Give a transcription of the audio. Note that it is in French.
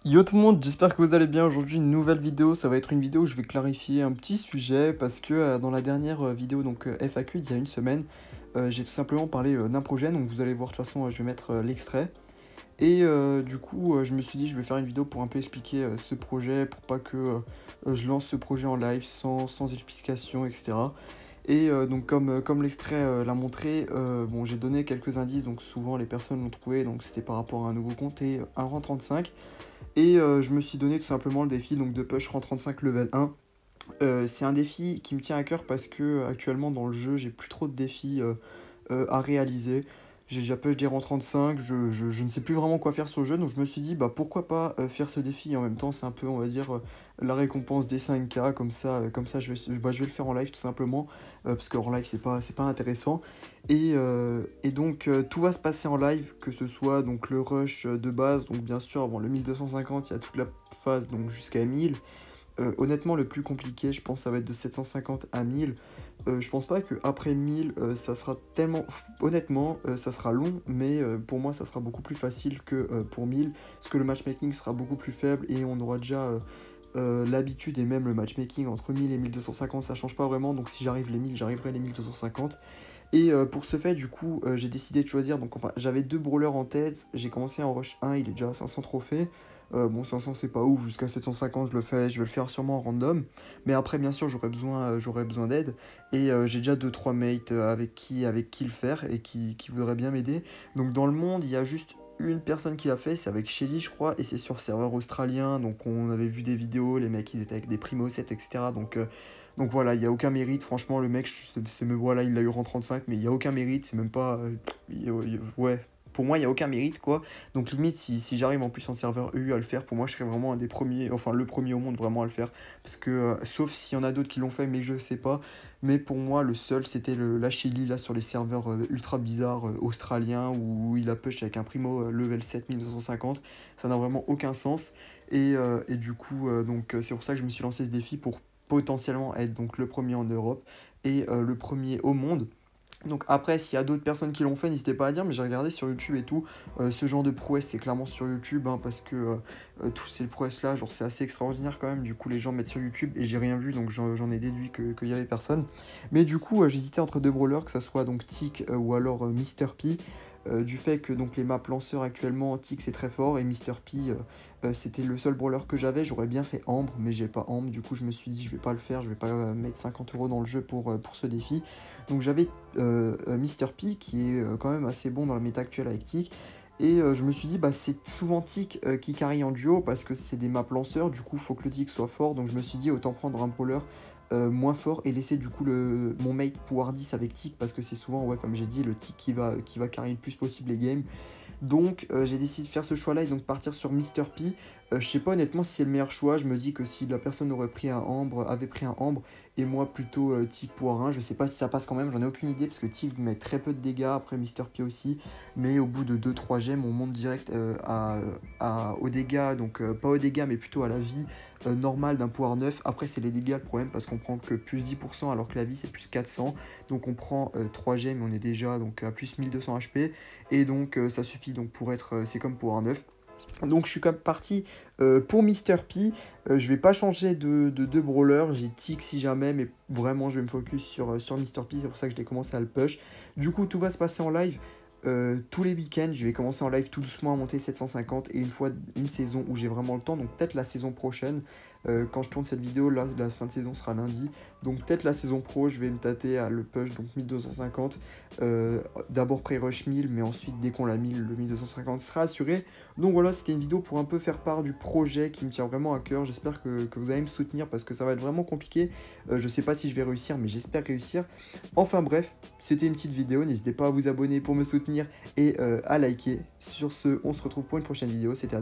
Yo tout le monde, j'espère que vous allez bien. Aujourd'hui, une nouvelle vidéo. Ça va être une vidéo où je vais clarifier un petit sujet parce que dans la dernière vidéo, donc FAQ, il y a une semaine, j'ai tout simplement parlé d'un projet. Donc vous allez voir, de toute façon, je vais mettre l'extrait. Et du coup, je me suis dit, je vais faire une vidéo pour un peu expliquer ce projet, pour pas que je lance ce projet en live sans explication, etc. Et donc comme l'extrait l'a montré, bon, j'ai donné quelques indices, donc souvent les personnes l'ont trouvé, donc c'était par rapport à un nouveau compte et un rang 35. Et je me suis donné tout simplement le défi donc de push rang 35 level 1. C'est un défi qui me tient à cœur parce que actuellement dans le jeu j'ai plus trop de défis à réaliser. J'ai déjà push des rangs 35, je ne sais plus vraiment quoi faire sur le jeu, donc je me suis dit bah pourquoi pas faire ce défi et en même temps c'est un peu on va dire la récompense des 5K, comme ça je vais le faire en live tout simplement, parce qu'en live c'est pas intéressant. Et donc tout va se passer en live, que ce soit donc le rush de base, donc bien sûr avant le 1250 il y a toute la phase donc jusqu'à 1000. Honnêtement, le plus compliqué, je pense, ça va être de 750 à 1000. Je pense pas qu'après 1000, ça sera tellement... Honnêtement, ça sera long, mais pour moi, ça sera beaucoup plus facile que pour 1000, parce que le matchmaking sera beaucoup plus faible et on aura déjà l'habitude, et même le matchmaking entre 1000 et 1250, ça change pas vraiment, donc si j'arrive les 1000, j'arriverai les 1250. Et pour ce fait, du coup, j'ai décidé de choisir. Donc, enfin, j'avais deux brawlers en tête. J'ai commencé en rush 1, il est déjà à 500 trophées. Bon, 500, c'est pas ouf. Jusqu'à 750, je vais le faire sûrement en random. Mais après, bien sûr, j'aurais besoin d'aide. Et j'ai déjà deux trois mates avec qui le faire et qui voudraient bien m'aider. Donc, dans le monde, il y a juste une personne qui l'a fait. C'est avec Shelly, je crois. Et c'est sur serveur australien. Donc, on avait vu des vidéos. Les mecs, ils étaient avec des primo sets, etc. Donc voilà, il n'y a aucun mérite. Franchement, le mec, voilà, il a eu rang 35, mais il n'y a aucun mérite. C'est même pas. Ouais, pour moi, il n'y a aucun mérite, quoi. Donc limite, si j'arrive en plus en serveur EU à le faire, pour moi, je serais vraiment un des premiers, enfin le premier au monde vraiment à le faire. Parce que, sauf s'il y en a d'autres qui l'ont fait, mais je sais pas. Mais pour moi, le seul, c'était la Chili, là, sur les serveurs ultra bizarres australiens, où il a push avec un primo level 7250. Ça n'a vraiment aucun sens. Et du coup, c'est pour ça que je me suis lancé ce défi pour potentiellement être donc le premier en Europe et le premier au monde. Donc après, s'il y a d'autres personnes qui l'ont fait, n'hésitez pas à dire, mais j'ai regardé sur YouTube et tout, ce genre de prouesse, c'est clairement sur YouTube, hein, parce que tous ces prouesses-là, genre c'est assez extraordinaire quand même, du coup les gens mettent sur YouTube, et j'ai rien vu, donc j'en ai déduit qu'il y avait personne. Mais du coup, j'hésitais entre deux brawlers, que ça soit donc Tick ou alors Mr. P, du fait que donc les maps lanceurs actuellement, Tick c'est très fort, et Mr. P c'était le seul brawler que j'aurais bien fait Ambre, mais j'ai pas Ambre, du coup je me suis dit je vais pas le faire, je vais pas mettre 50 € dans le jeu pour ce défi. Donc j'avais Mr. P qui est quand même assez bon dans la méta actuelle avec Tick. Et je me suis dit, bah, c'est souvent Tick qui carry en duo parce que c'est des maps lanceurs, du coup, faut que le Tick soit fort. Donc je me suis dit, autant prendre un brawler moins fort et laisser du coup mon mate pouvoir 10 avec Tick parce que c'est souvent, ouais, comme j'ai dit, le Tick qui va carry le plus possible les games. Donc j'ai décidé de faire ce choix-là et donc partir sur Mr. P. Je sais pas honnêtement si c'est le meilleur choix. Je me dis que si la personne avait pris un Ambre et moi plutôt Tick Poirin, je sais pas si ça passe quand même, j'en ai aucune idée parce que Tick met très peu de dégâts, après Mr. P aussi. Mais au bout de 2-3 gemmes, on monte direct aux dégâts, donc pas aux dégâts mais plutôt à la vie normale d'un pouvoir 9. Après c'est les dégâts le problème parce qu'on prend que plus 10% alors que la vie c'est plus 400. Donc on prend 3 gemmes, on est déjà donc à plus 1200 HP. Et donc ça suffit donc pour être, c'est comme pour un 9. Donc je suis comme parti pour Mr. P. Je vais pas changer de brawler, j'ai Tick si jamais, mais vraiment je vais me focus sur Mr. P, c'est pour ça que je l'ai commencé à le push. Du coup tout va se passer en live. Tous les week-ends, je vais commencer en live tout doucement à monter 750 et une saison où j'ai vraiment le temps, donc peut-être la saison prochaine, quand je tourne cette vidéo, là, la fin de saison sera lundi, donc peut-être la saison pro, je vais me tâter à le push, donc 1250, d'abord pré-rush 1000, mais ensuite dès qu'on l'a 1000, le 1250 sera assuré. Donc voilà, c'était une vidéo pour un peu faire part du projet qui me tient vraiment à cœur, j'espère que vous allez me soutenir parce que ça va être vraiment compliqué, je sais pas si je vais réussir, mais j'espère réussir. Enfin bref, c'était une petite vidéo, n'hésitez pas à vous abonner pour me soutenir et à liker. Sur ce, on se retrouve pour une prochaine vidéo, c'était